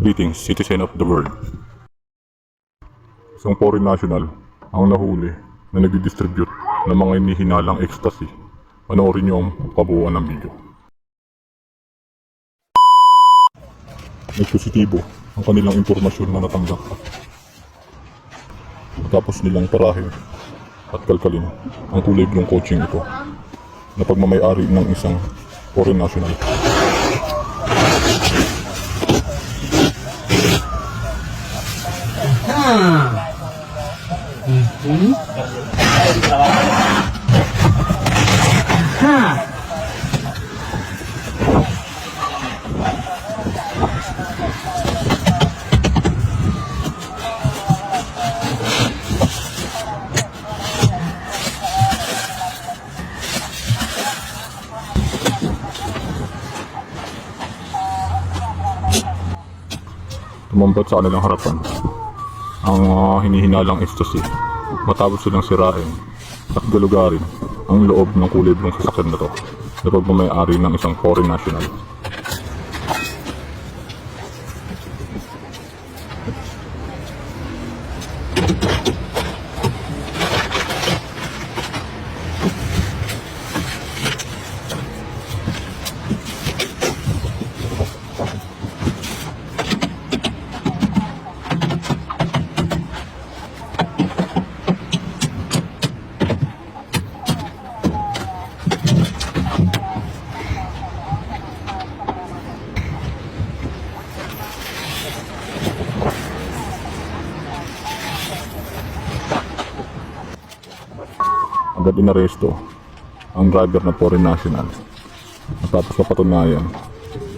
Greetings, citizen of the world. Isang foreign national ang nahuli na nagdi-distribute ng mga inihinalang ecstasy. Panoorin niyo ang kabuuan ng video. Nagpositibo ang kanilang impormasyon na natanggap. Tapos nilang parahin at kalkalin ang kulay blong coaching ito na pagmamayari ng isang foreign national. Tumambat sa kanilang harapan ang hinihinalang ecstasy matapos silang sirain at galugarin ang loob ng kulay blong sasakyan na to na pagmamayari ng isang foreign national. Agad inaresto ang driver na foreign national matapos mapatunayan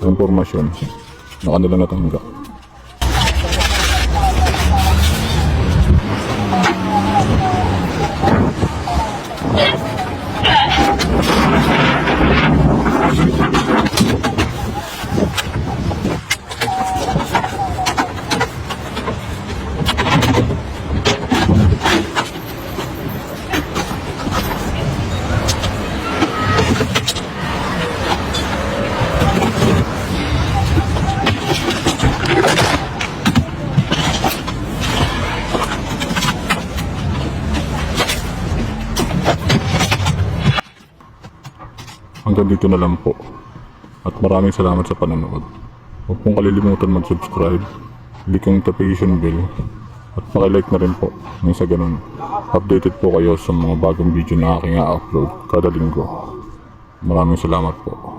ang impormasyon na kanila natanggap. Hanggang dito na lang po. At maraming salamat sa panonood. Huwag pong kalilimutan mag-subscribe, click ang notification bell, at pakilike na rin po. Nang sa ganun, updated po kayo sa mga bagong video na aking i-upload kada linggo. Maraming salamat po.